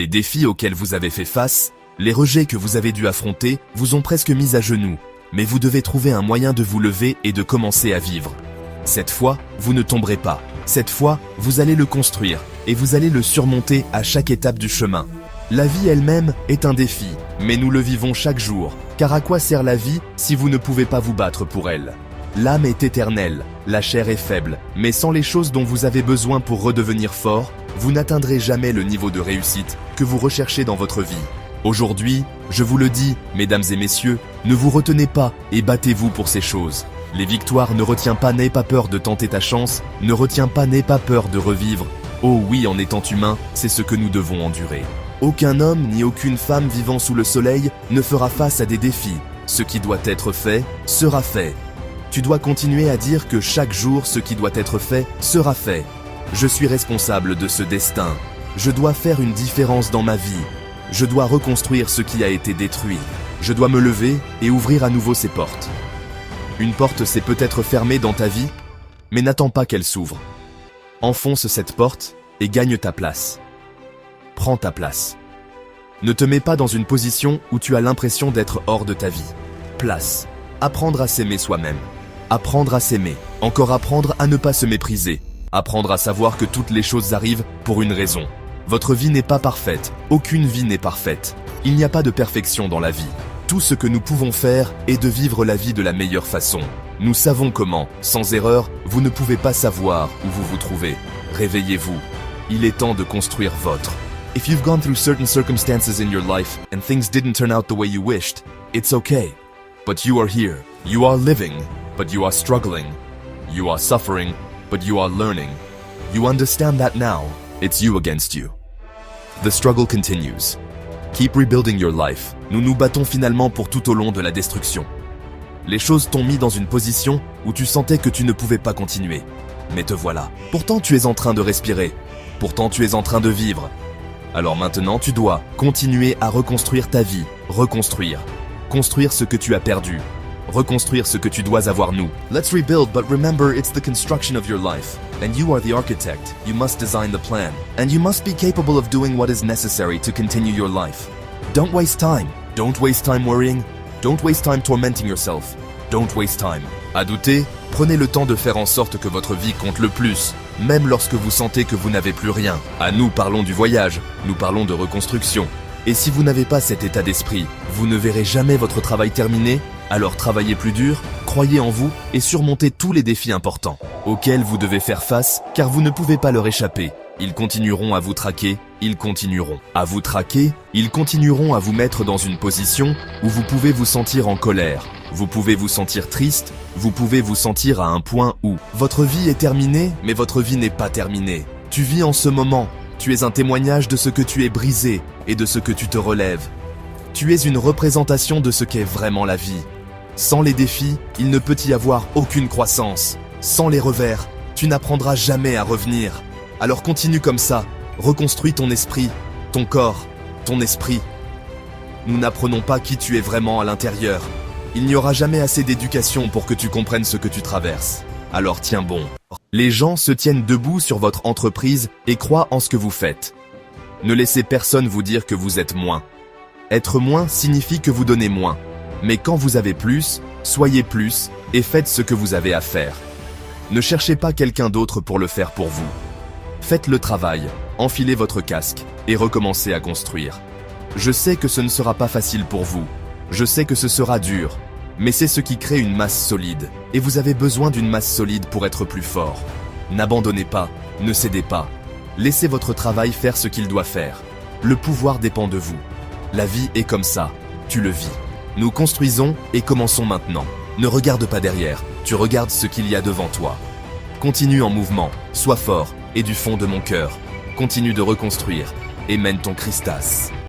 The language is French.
Les défis auxquels vous avez fait face, les rejets que vous avez dû affronter, vous ont presque mis à genoux. Mais vous devez trouver un moyen de vous lever et de commencer à vivre. Cette fois, vous ne tomberez pas. Cette fois, vous allez le construire et vous allez le surmonter à chaque étape du chemin. La vie elle-même est un défi, mais nous le vivons chaque jour. Car à quoi sert la vie si vous ne pouvez pas vous battre pour elle? L'âme est éternelle, la chair est faible, mais sans les choses dont vous avez besoin pour redevenir fort, vous n'atteindrez jamais le niveau de réussite que vous recherchez dans votre vie. Aujourd'hui, je vous le dis, mesdames et messieurs, ne vous retenez pas et battez-vous pour ces choses. Les victoires ne retiens pas, n'aie pas peur de tenter ta chance, ne retiens pas, n'aie pas peur de revivre. Oh oui, en étant humain, c'est ce que nous devons endurer. Aucun homme ni aucune femme vivant sous le soleil ne fera face à des défis. Ce qui doit être fait, sera fait. Tu dois continuer à dire que chaque jour, ce qui doit être fait, sera fait. Je suis responsable de ce destin. Je dois faire une différence dans ma vie. Je dois reconstruire ce qui a été détruit. Je dois me lever et ouvrir à nouveau ces portes. Une porte s'est peut-être fermée dans ta vie, mais n'attends pas qu'elle s'ouvre. Enfonce cette porte et gagne ta place. Prends ta place. Ne te mets pas dans une position où tu as l'impression d'être hors de ta vie. Place. Apprendre à s'aimer soi-même. Apprendre à s'aimer. Encore apprendre à ne pas se mépriser. Apprendre à savoir que toutes les choses arrivent pour une raison. Votre vie n'est pas parfaite. Aucune vie n'est parfaite. Il n'y a pas de perfection dans la vie. Tout ce que nous pouvons faire est de vivre la vie de la meilleure façon. Nous savons comment. Sans erreur, vous ne pouvez pas savoir où vous vous trouvez. Réveillez-vous. Il est temps de construire votre. If you've gone through certain circumstances in your life and things didn't turn out the way you wished, it's okay. But you are here. You are living, but you are struggling. You are suffering, but you are learning. You understand that now. It's you against you. The struggle continues. Keep rebuilding your life. Nous nous battons finalement pour tout au long de la destruction. Les choses t'ont mis dans une position où tu sentais que tu ne pouvais pas continuer. Mais te voilà. Pourtant tu es en train de respirer. Pourtant tu es en train de vivre. Alors maintenant tu dois continuer à reconstruire ta vie. Reconstruire. Construire ce que tu as perdu. Reconstruire ce que tu dois avoir nous. Let's rebuild, but remember it's the construction of your life. And you are the architect. You must design the plan. And you must be capable of doing what is necessary to continue your life. Don't waste time. Don't waste time worrying. Don't waste time tormenting yourself. Don't waste time. À douter, prenez le temps de faire en sorte que votre vie compte le plus, même lorsque vous sentez que vous n'avez plus rien. À nous parlons du voyage, nous parlons de reconstruction. Et si vous n'avez pas cet état d'esprit, vous ne verrez jamais votre travail terminé. Alors travaillez plus dur, croyez en vous et surmontez tous les défis importants auxquels vous devez faire face car vous ne pouvez pas leur échapper. Ils continueront à vous traquer, ils continueront à vous traquer, ils continueront à vous mettre dans une position où vous pouvez vous sentir en colère, vous pouvez vous sentir triste, vous pouvez vous sentir à un point où votre vie est terminée mais votre vie n'est pas terminée. Tu vis en ce moment, tu es un témoignage de ce que tu es brisé et de ce que tu te relèves. Tu es une représentation de ce qu'est vraiment la vie. Sans les défis, il ne peut y avoir aucune croissance. Sans les revers, tu n'apprendras jamais à revenir. Alors continue comme ça, reconstruis ton esprit, ton corps, ton esprit. Nous n'apprenons pas qui tu es vraiment à l'intérieur. Il n'y aura jamais assez d'éducation pour que tu comprennes ce que tu traverses. Alors tiens bon. Les gens se tiennent debout sur votre entreprise et croient en ce que vous faites. Ne laissez personne vous dire que vous êtes moins. Être moins signifie que vous donnez moins. Mais quand vous avez plus, soyez plus et faites ce que vous avez à faire. Ne cherchez pas quelqu'un d'autre pour le faire pour vous. Faites le travail, enfilez votre casque et recommencez à construire. Je sais que ce ne sera pas facile pour vous. Je sais que ce sera dur. Mais c'est ce qui crée une masse solide. Et vous avez besoin d'une masse solide pour être plus fort. N'abandonnez pas, ne cédez pas. Laissez votre travail faire ce qu'il doit faire. Le pouvoir dépend de vous. La vie est comme ça, tu le vis. Nous construisons et commençons maintenant. Ne regarde pas derrière, tu regardes ce qu'il y a devant toi. Continue en mouvement, sois fort et du fond de mon cœur. Continue de reconstruire et mène ton Christas.